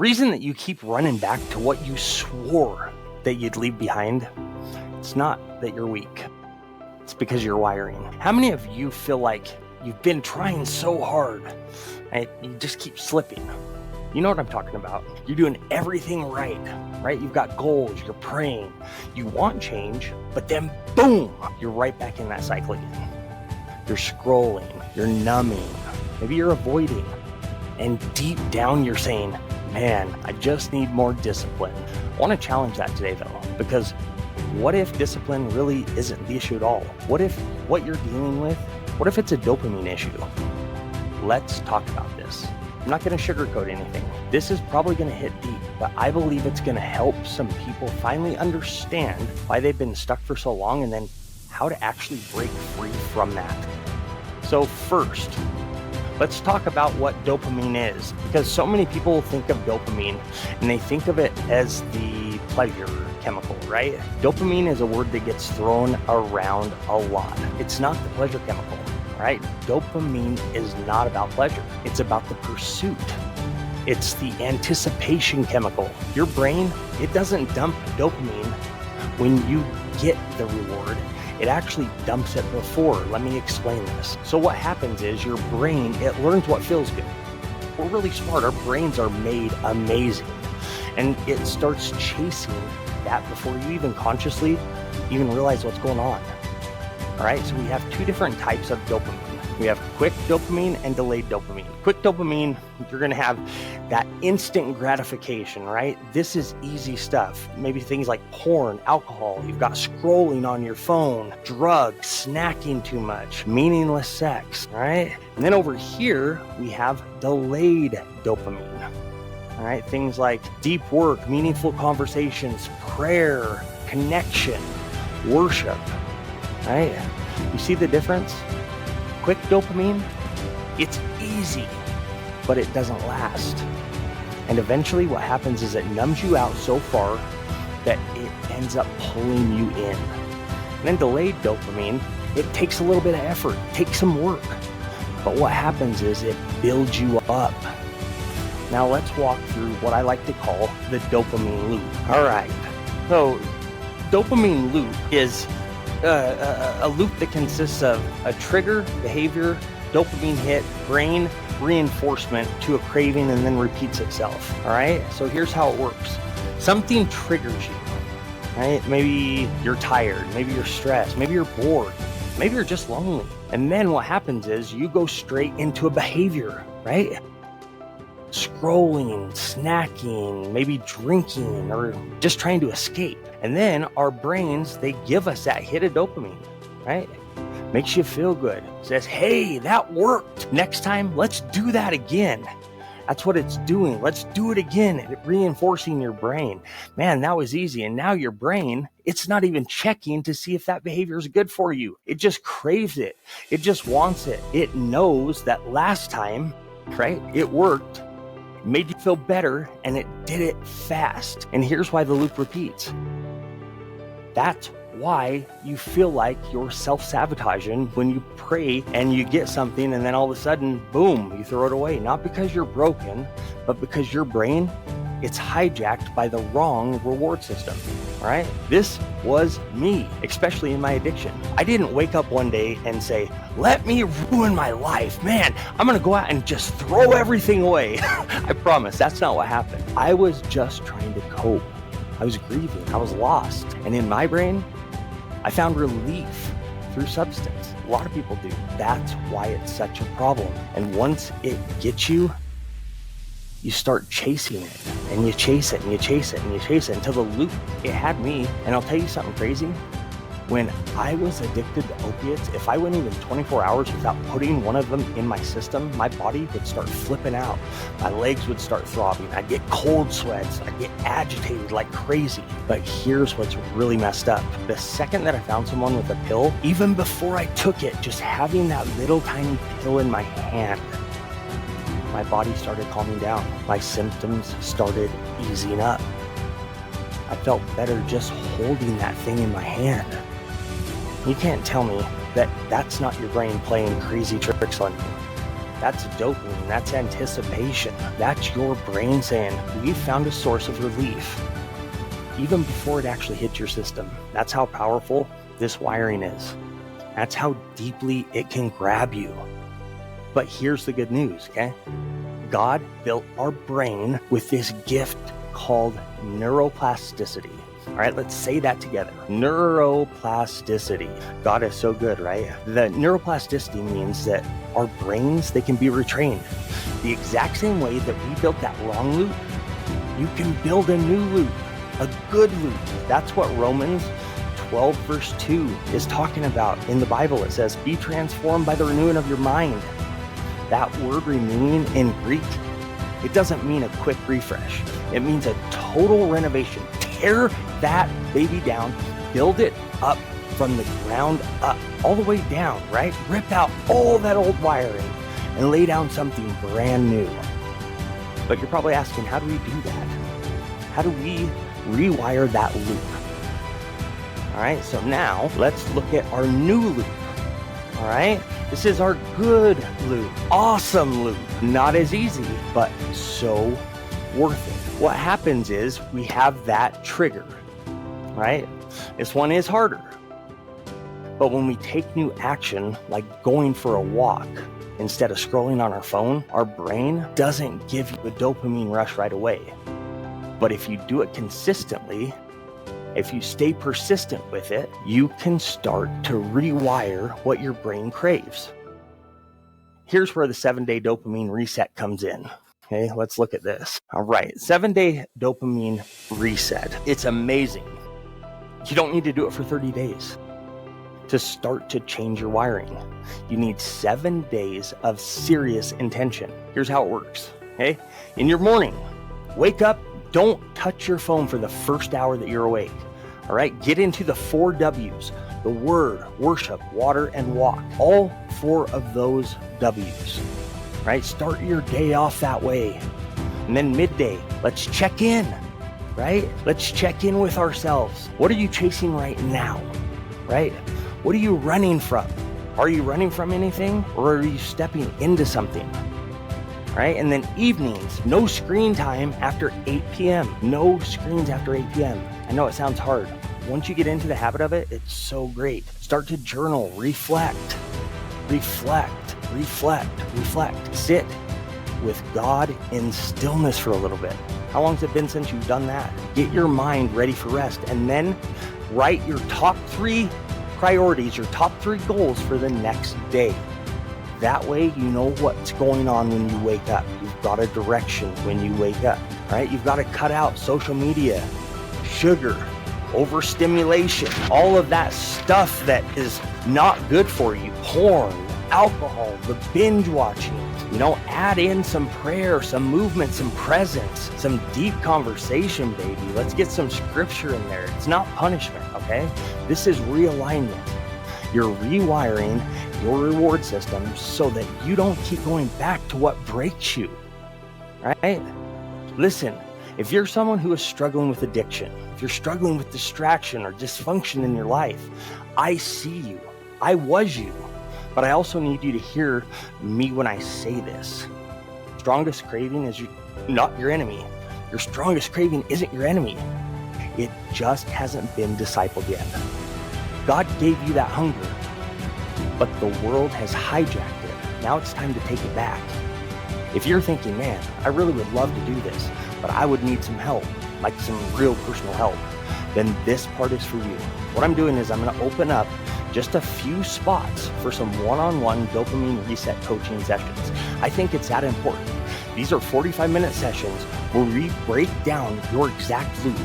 reason that you keep running back to what you swore that you'd leave behind, it's not that you're weak. It's because you're wiring. How many of you feel like you've been trying so hard and you just keep slipping? You know what I'm talking about. You're doing everything right? You've got goals, you're praying, you want change, but then boom, you're right back in that cycle again. You're scrolling, you're numbing, maybe you're avoiding, and deep down you're saying, man, I just need more discipline. I want to challenge that today though, because what if discipline really isn't the issue at all? What if what you're dealing with, what if it's a dopamine issue? Let's talk about this. I'm not going to sugarcoat anything. This is probably going to hit deep, but I believe it's going to help some people finally understand why they've been stuck for so long and then how to actually break free from that. So first, let's talk about what dopamine is, because so many people think of dopamine and they think of it as the pleasure chemical, right? Dopamine is a word that gets thrown around a lot. It's not the pleasure chemical, right? Dopamine is not about pleasure. It's about the pursuit. It's the anticipation chemical. Your brain, it doesn't dump dopamine when you get the reward. It actually dumps it before. Let me explain this. So what happens is your brain, it learns what feels good. We're really smart. Our brains are made amazing. And it starts chasing that before you even consciously even realize what's going on. All right, so we have two different types of dopamine. We have quick dopamine and delayed dopamine. Quick dopamine, you're gonna have that instant gratification, right? This is easy stuff. Maybe things like porn, alcohol, you've got scrolling on your phone, drugs, snacking too much, meaningless sex, right? And then over here, we have delayed dopamine. All right, things like deep work, meaningful conversations, prayer, connection, worship, right? You see the difference? Quick dopamine, it's easy, but it doesn't last. And eventually what happens is it numbs you out so far that it ends up pulling you in. And then delayed dopamine, it takes a little bit of effort, takes some work. But what happens is it builds you up. Now let's walk through what I like to call the dopamine loop. All right, so dopamine loop is a loop that consists of a trigger, behavior, dopamine hit, brain reinforcement to a craving, and then repeats itself. All right, so here's how it works. Something triggers you, right? Maybe you're tired, maybe you're stressed, maybe you're bored, maybe you're just lonely. And then what happens is you go straight into a behavior, right? Scrolling, snacking, maybe drinking, or just trying to escape. And then our brains, they give us that hit of dopamine, right? Makes you feel good. Says, hey, that worked. Next time, let's do that again. That's what it's doing. Let's do it again. It's reinforcing your brain. Man, that was easy. And now your brain, it's not even checking to see if that behavior is good for you. It just craves it. It just wants it. It knows that last time, right, it worked. Made you feel better, and it did it fast. And here's why the loop repeats. That's why you feel like you're self-sabotaging when you pray and you get something and then all of a sudden, boom, you throw it away. Not because you're broken, but because your brain, it's hijacked by the wrong reward system, right? This was me, especially in my addiction. I didn't wake up one day and say, let me ruin my life. Man, I'm gonna go out and just throw everything away. I promise, that's not what happened. I was just trying to cope. I was grieving, I was lost. And in my brain, I found relief through substance. A lot of people do. That's why it's such a problem. And once it gets you, you start chasing it, and you chase it, and you chase it, and you chase it until the loop, it had me. And I'll tell you something crazy. When I was addicted to opiates, if I went even 24 hours without putting one of them in my system, my body would start flipping out. My legs would start throbbing. I'd get cold sweats. I'd get agitated like crazy. But here's what's really messed up. The second that I found someone with a pill, even before I took it, just having that little tiny pill in my hand, my body started calming down. My symptoms started easing up. I felt better just holding that thing in my hand. You can't tell me that that's not your brain playing crazy tricks on you. That's dopamine. That's anticipation. That's your brain saying, we've found a source of relief, even before it actually hits your system. That's how powerful this wiring is. That's how deeply it can grab you. But here's the good news, okay? God built our brain with this gift called neuroplasticity. All right, let's say that together. Neuroplasticity. God is so good, right? The neuroplasticity means that our brains, they can be retrained. The exact same way that we built that wrong loop, you can build a new loop, a good loop. That's what Romans 12 verse 2 is talking about in the Bible. It says, be transformed by the renewing of your mind. That word renewing in Greek, it doesn't mean a quick refresh. It means a total renovation. Tear that baby down, build it up from the ground up, all the way down, right? Rip out all that old wiring and lay down something brand new. But you're probably asking, how do we do that? How do we rewire that loop? All right, so now let's look at our new loop. All right, this is our good loop, awesome loop. Not as easy, but so worth it. What happens is we have that trigger, right? This one is harder. But when we take new action, like going for a walk, instead of scrolling on our phone, our brain doesn't give you a dopamine rush right away. But if you do it consistently, if you stay persistent with it, you can start to rewire what your brain craves. Here's where the 7-day dopamine reset comes in. Okay, let's look at this. All right, 7-day dopamine reset. It's amazing. You don't need to do it for 30 days to start to change your wiring. You need 7 days of serious intention. Here's how it works. Okay, in your morning, wake up. Don't touch your phone for the first hour that you're awake. All right, get into the 4 W's, the word, worship, water, and walk. All 4 of those W's, right? Start your day off that way. And then midday, let's check in, right? Let's check in with ourselves. What are you chasing right now, right? What are you running from? Are you running from anything, or are you stepping into something? Right? And then evenings, no screen time after 8 p.m. No screens after 8 p.m. I know it sounds hard. Once you get into the habit of it, it's so great. Start to journal, reflect. Sit with God in stillness for a little bit. How long has it been since you've done that? Get your mind ready for rest, and then write your top 3 priorities, your top 3 goals for the next day. That way you know what's going on when you wake up. You've got a direction when you wake up, right? You've got to cut out social media, sugar, overstimulation, all of that stuff that is not good for you. Porn, alcohol, the binge watching. Add in some prayer, some movement, some presence, some deep conversation, baby. Let's get some scripture in there. It's not punishment, okay? This is realignment. You're rewiring your reward system so that you don't keep going back to what breaks you, right? Listen, if you're someone who is struggling with addiction, if you're struggling with distraction or dysfunction in your life, I see you. I was you. But I also need you to hear me when I say this. Strongest craving is not your enemy. Your strongest craving isn't your enemy. It just hasn't been discipled yet. God gave you that hunger, but the world has hijacked it. Now it's time to take it back. If you're thinking, man, I really would love to do this, but I would need some help, like some real personal help, then this part is for you. What I'm doing is I'm going to open up just a few spots for some one-on-one dopamine reset coaching sessions. I think it's that important. These are 45-minute sessions where we break down your exact loop.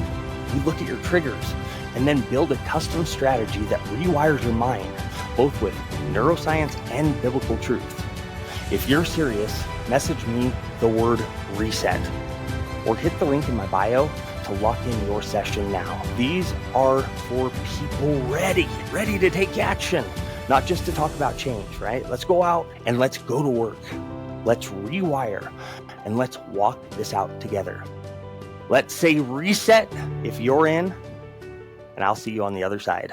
We look at your triggers and then build a custom strategy that rewires your mind, both with neuroscience and biblical truth. If you're serious, message me the word reset or hit the link in my bio to lock in your session now. These are for people ready to take action, not just to talk about change, right? Let's go out and let's go to work. Let's rewire and let's walk this out together. Let's say reset if you're in, and I'll see you on the other side.